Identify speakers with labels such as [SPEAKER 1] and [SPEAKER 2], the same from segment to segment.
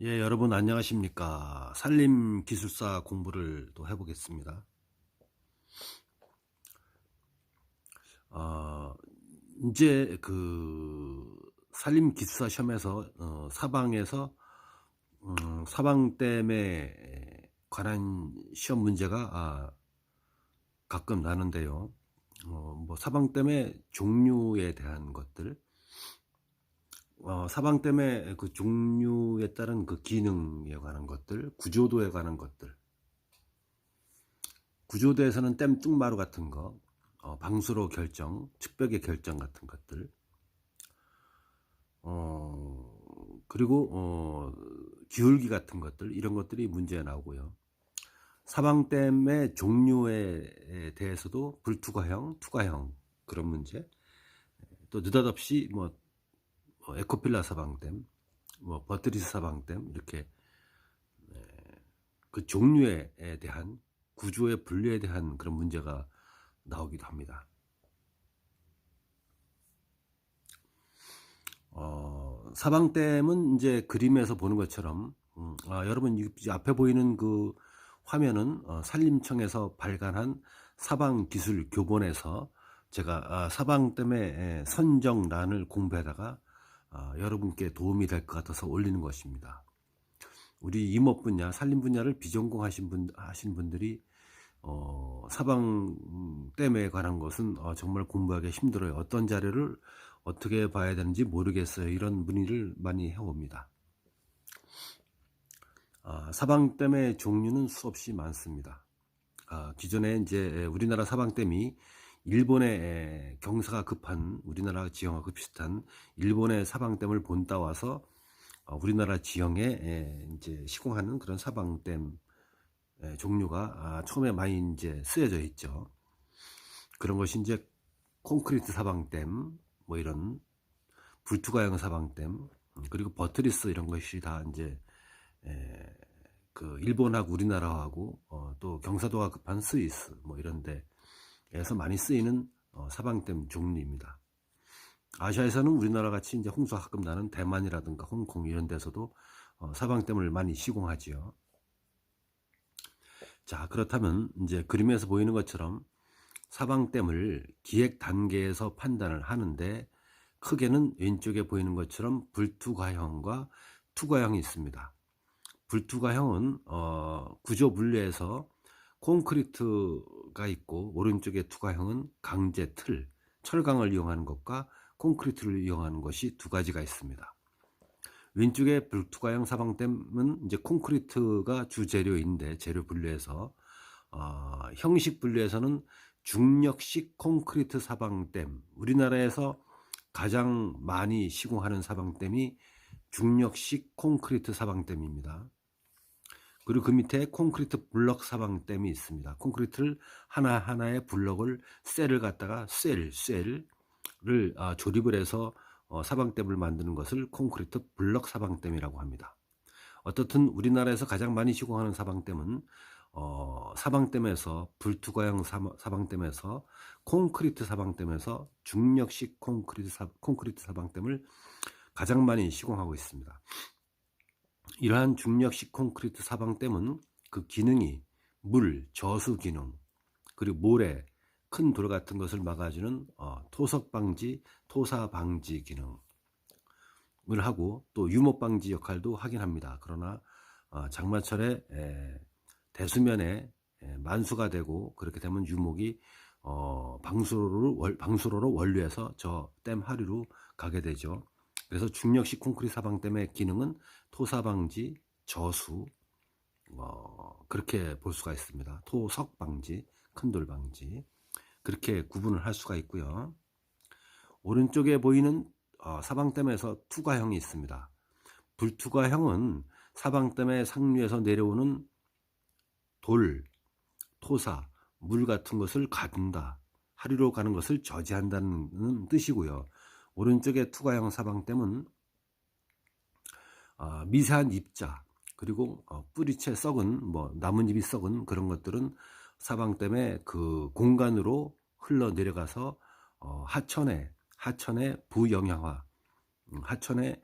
[SPEAKER 1] 예, 여러분 안녕하십니까. 산림기술사 공부를 또 해보겠습니다. 어, 이제 산림기술사 시험에서 사방에서 사방댐에 관한 시험 문제가 가끔 나는데요. 뭐 사방댐의 종류에 대한 것들, 사방댐의 그 종류에 따른 그 기능에 관한 것들, 구조도에 관한 것들, 구조대에서는 댐 뚝마루 같은 거, 방수로 결정, 측벽의 결정 같은 것들, 그리고 기울기 같은 것들, 이런 것들이 문제에 나오고요. 사방댐의 종류에 대해서도 불투과형, 투과형, 그런 문제, 또 느닷없이 에코필라 사방댐, 버트리스 사방댐, 이렇게 그 종류에 대한 구조의 분류에 대한 그런 문제가 나오기도 합니다. 사방댐은 이제 그림에서 보는 것처럼, 여러분 이 앞에 보이는 그 화면은 산림청에서 발간한 사방기술 교본에서 제가 사방댐의 선정란을 공부하다가 여러분께 도움이 될 것 같아서 올리는 것입니다. 우리 임업 분야, 산림 분야를 비전공하신 분들이 사방댐에 관한 것은 정말 공부하기 힘들어요. 어떤 자료를 어떻게 봐야 되는지 모르겠어요. 이런 문의를 많이 해옵니다. 사방댐의 종류는 수없이 많습니다. 기존에 이제 우리나라 사방댐이 일본의 경사가 급한 우리나라 지형하고 비슷한 일본의 사방댐을 본따 와서 우리나라 지형에 이제 시공하는 그런 사방댐 종류가 처음에 많이 이제 쓰여져 있죠. 그런 것이 이제 콘크리트 사방댐, 뭐 이런 불투과형 사방댐, 그리고 버트리스 이런 것이 다 이제 그 일본하고 우리나라하고 또 경사도가 급한 스위스 뭐 이런 데에서 많이 쓰이는 사방댐 종류입니다. 아시아에서는 우리나라 같이 이제 홍수가 가끔 나는 대만이라든가 홍콩 이런 데서도 사방댐을 많이 시공하지요. 자, 그렇다면 이제 그림에서 보이는 것처럼 사방댐을 기획 단계에서 판단을 하는데 크게는 왼쪽에 보이는 것처럼 불투과형과 투과형이 있습니다. 불투과형은 구조 분류에서 콘크리트가 있고, 오른쪽에 투과형은 강제 틀, 철강을 이용하는 것과 콘크리트를 이용하는 것이 두 가지가 있습니다. 왼쪽에 불투과형 사방댐은 이제 콘크리트가 주재료인데, 재료 분류에서 형식 분류에서는 중력식 콘크리트 사방댐, 우리나라에서 가장 많이 시공하는 사방댐이 중력식 콘크리트 사방댐입니다. 그리고 그 밑에 콘크리트 블럭 사방댐이 있습니다. 콘크리트를 하나하나의 블럭을 셀을 갖다가 셀을 조립을 해서 사방댐을 만드는 것을 콘크리트 블럭 사방댐이라고 합니다. 어떻든 우리나라에서 가장 많이 시공하는 사방댐은 사방댐에서 불투과형 사방댐에서 콘크리트 사방댐에서 중력식 콘크리트 사방댐을 가장 많이 시공하고 있습니다. 이러한 중력식 콘크리트 사방댐은 그 기능이 물, 저수 기능, 그리고 모래, 큰 돌 같은 것을 막아주는 토석 방지, 토사 방지 기능을 하고 또 유목 방지 역할도 하긴 합니다. 그러나 장마철에 대수면에 만수가 되고 그렇게 되면 유목이 방수로로 원류해서 저 댐 하류로 가게 되죠. 그래서 중력식 콘크리트 사방댐의 기능은 토사 방지, 저수, 그렇게 볼 수가 있습니다. 토석 방지, 큰돌 방지, 그렇게 구분을 할 수가 있고요. 오른쪽에 보이는 사방댐에서 투과형이 있습니다. 불투과형은 사방댐의 상류에서 내려오는 돌, 토사, 물 같은 것을 가둔다, 하류로 가는 것을 저지한다는 뜻이고요. 오른쪽의 투과형 사방댐은 미세한 입자, 그리고 뿌리채 썩은 나뭇잎이 썩은 그런 것들은 사방댐의 그 공간으로 흘러 내려가서 하천의 부영향화, 하천의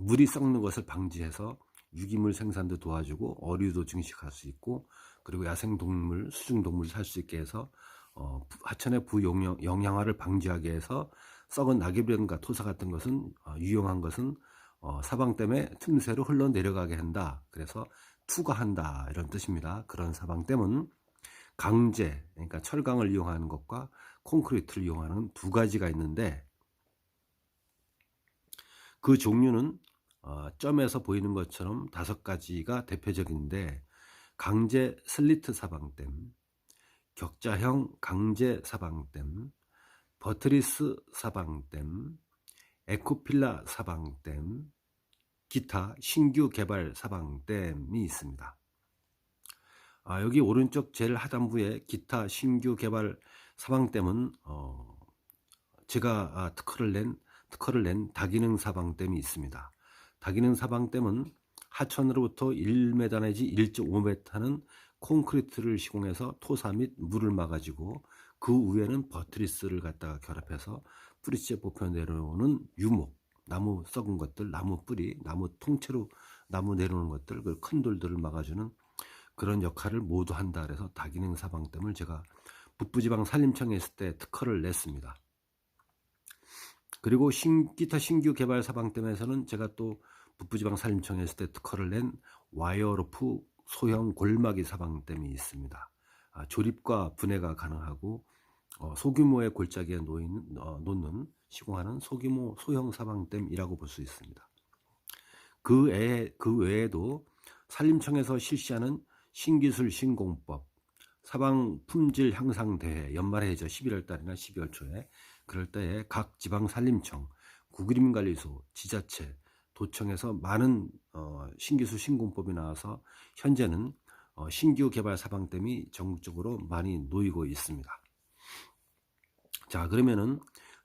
[SPEAKER 1] 물이 썩는 것을 방지해서 유기물 생산도 도와주고 어류도 증식할 수 있고, 그리고 야생동물, 수중동물 살 수 있게 해서 하천의 부영양화를 방지하게 해서 썩은 낙엽이라든가 토사 같은 것은 유용한 것은 사방댐의 틈새로 흘러내려가게 한다. 그래서 투과한다 이런 뜻입니다. 그런 사방댐은 강제, 그러니까 철강을 이용하는 것과 콘크리트를 이용하는 두 가지가 있는데, 그 종류는 점에서 보이는 것처럼 5가지가 대표적인데, 강제 슬리트 사방댐, 격자형 강제 사방댐, 버트리스 사방댐, 에코필라 사방댐, 기타 신규 개발 사방댐이 있습니다. 여기 오른쪽 제일 하단부에 기타 신규 개발 사방댐은 제가 특허를 낸 다기능 사방댐이 있습니다. 다기능 사방댐은 하천으로부터 1m 내지 1.5m는 콘크리트를 시공해서 토사 및 물을 막아주고, 그 위에는 버트리스를 갖다가 결합해서 뿌리째 뽑혀 내려오는 유목, 나무 썩은 것들, 나무 뿌리, 나무 통째로 나무 내려오는 것들, 그 큰 돌들을 막아주는 그런 역할을 모두 한다. 그래서 다기능 사방댐을 제가 북부지방 산림청에 있을 때 특허를 냈습니다. 그리고 기타 신규 개발 사방댐에서는 제가 또 북부지방 산림청에 있을 때 특허를 낸 와이어로프 소형 골마기 사방댐이 있습니다. 조립과 분해가 가능하고 소규모의 골짜기에 놓는 시공하는 소규모 소형 사방댐이라고 볼 수 있습니다. 그 외에도 산림청에서 실시하는 신기술 신공법, 사방 품질 향상 대회, 연말에 해죠. 11월 달이나 12월 초에. 그럴 때에 각 지방 산림청, 구그림관리소, 지자체, 도청에서 많은 신기술 신공법이 나와서 현재는 신규 개발 사방댐이 전국적으로 많이 놓이고 있습니다. 자, 그러면은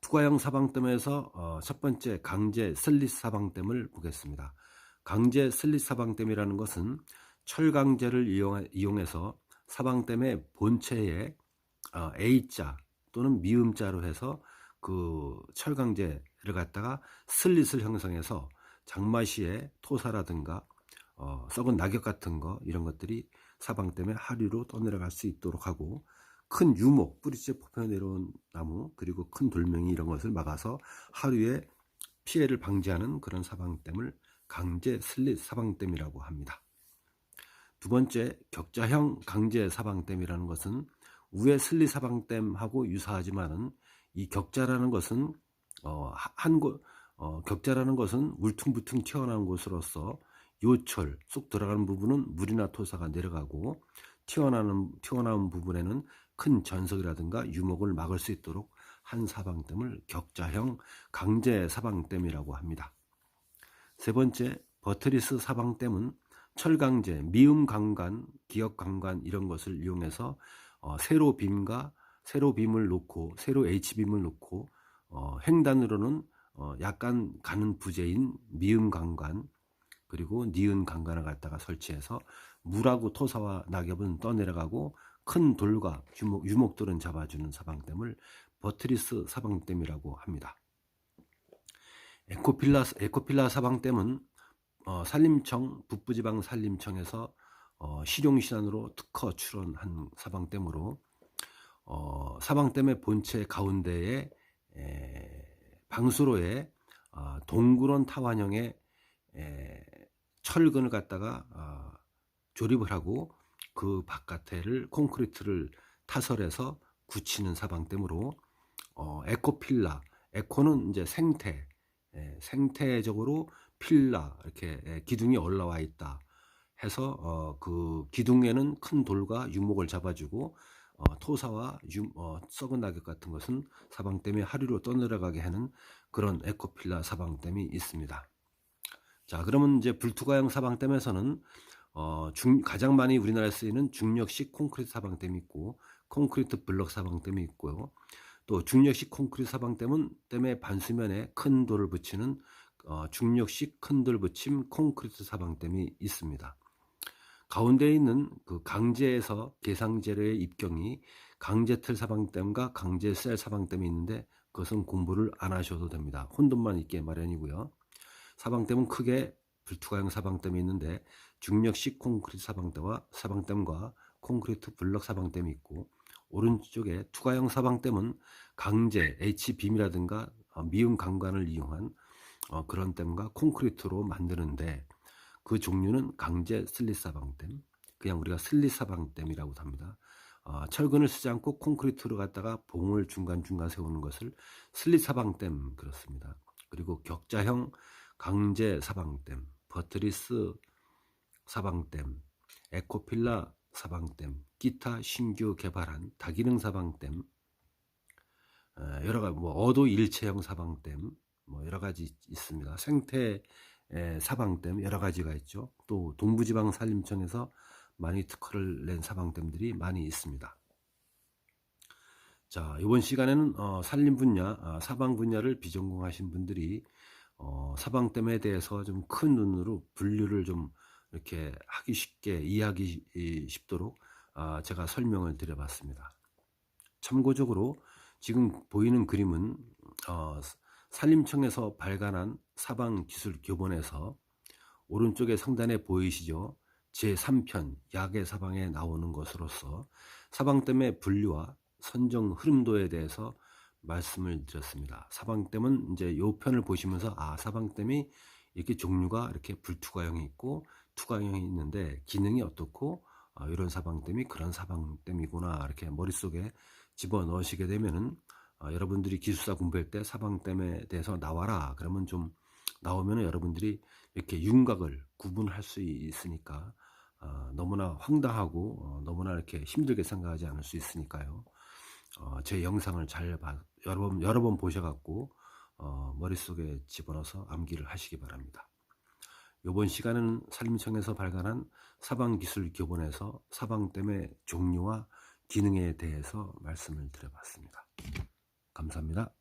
[SPEAKER 1] 투과형 사방댐에서 첫 번째 강제 슬릿 사방댐을 보겠습니다. 강제 슬릿 사방댐이라는 것은 철강제를 이용해서 사방댐의 본체에 A자 또는 미음자로 해서 그 철강제를 갖다가 슬릿을 형성해서 장마시에 토사라든가 썩은 낙엽 같은 거, 이런 것들이 사방댐에 하류로 떠내려갈 수 있도록 하고, 큰 유목, 뿌리째 뽑혀 내려온 나무, 그리고 큰 돌멩이 이런 것을 막아서 하류에 피해를 방지하는 그런 사방댐을 강제 슬릿 사방댐이라고 합니다. 두 번째, 격자형 강제 사방댐이라는 것은 위에 슬릿 사방댐하고 유사하지만은, 이 격자라는 것은 격자라는 것은 울퉁불퉁 튀어나온 곳으로서 요철 쏙 들어가는 부분은 물이나 토사가 내려가고, 튀어나온 부분에는 큰 전석이라든가 유목을 막을 수 있도록 한 사방댐을 격자형 강제 사방댐이라고 합니다. 세 번째, 버트리스 사방댐은 철강제, 미음 강관, 기역 강관 이런 것을 이용해서 세로 빔을 놓고, 세로 H빔을 놓고 횡단으로는 약간 가는 부재인 미음 강관, 그리고 니은 강관을 갖다가 설치해서 물하고 토사와 낙엽은 떠내려가고 큰 돌과 유목들은 잡아주는 사방댐을 버트리스 사방댐이라고 합니다. 에코필라 사방댐은 산림청, 북부지방 산림청에서 실용시단으로 특허 출원한 사방댐으로, 사방댐의 본체 가운데에 방수로에 동그란 타원형의 철근을 갖다가 조립을 하고, 그 바깥에를 콘크리트를 타설해서 굳히는 사방댐으로, 에코필라, 에코는 이제 생태적으로 필라, 이렇게 기둥이 올라와 있다 해서 그 기둥에는 큰 돌과 유목을 잡아주고, 토사와 썩은 낙엽 같은 것은 사방댐이 하류로 떠내려가게 하는 그런 에코필라 사방댐이 있습니다. 자, 그러면 이제 불투과형 사방댐에서는 가장 많이 우리나라에 쓰이는 중력식 콘크리트 사방댐이 있고, 콘크리트 블럭 사방댐이 있고요. 또 중력식 콘크리트 사방댐은 댐의 반수면에 큰 돌을 붙이는 중력식 큰 돌 붙임 콘크리트 사방댐이 있습니다. 가운데에 있는 그 강제에서 계상재료의 입경이 강제틀 사방댐과 강제셀 사방댐이 있는데, 그것은 공부를 안 하셔도 됩니다. 혼돈만 있게 마련이고요. 사방댐은 크게 불투과형 사방댐이 있는데 중력식 콘크리트 사방댐과 콘크리트 블럭 사방댐이 있고, 오른쪽에 투과형 사방댐은 강제 H빔이라든가 미음 강관을 이용한 그런 댐과 콘크리트로 만드는데, 그 종류는 강제 슬릿 사방댐, 그냥 우리가 슬릿 사방댐이라고 합니다. 철근을 쓰지 않고 콘크리트로 갖다가 봉을 중간중간 세우는 것을 슬릿 사방댐 그렇습니다. 그리고 격자형 강제 사방댐, 버트리스 사방댐, 에코필라 사방댐, 기타 신규 개발한 다기능 사방댐, 여러 가지 어도 일체형 사방댐 여러 가지 있습니다. 생태 사방댐 여러 가지가 있죠. 또 동부지방 산림청에서 많이 특허를 낸 사방댐들이 많이 있습니다. 자, 이번 시간에는 산림 분야, 사방 분야를 비전공하신 분들이 사방댐에 대해서 좀 큰 눈으로 분류를 좀 이렇게 하기 쉽게 이해하기 쉽도록 제가 설명을 드려봤습니다. 참고적으로 지금 보이는 그림은 산림청에서 발간한 사방기술교본에서 오른쪽에 상단에 보이시죠? 제3편 약의 사방에 나오는 것으로서 사방댐의 분류와 선정 흐름도에 대해서 말씀을 드렸습니다. 사방댐은 이제 요 편을 보시면서 사방댐이 이렇게 종류가 이렇게 불투과형이 있고 투과형이 있는데 기능이 어떻고 이런 사방댐이 그런 사방댐이구나 이렇게 머릿속에 집어넣으시게 되면은 여러분들이 기술사 공부할 때 사방댐에 대해서 나와라 그러면 좀 나오면 여러분들이 이렇게 윤곽을 구분할 수 있으니까 너무나 황당하고 너무나 이렇게 힘들게 생각하지 않을 수 있으니까요. 제 영상을 잘 여러 번 보셔갖고 머릿속에 집어넣어서 암기를 하시기 바랍니다. 이번 시간은 산림청에서 발간한 사방기술교본에서 사방댐의 종류와 기능에 대해서 말씀을 드려봤습니다. 감사합니다.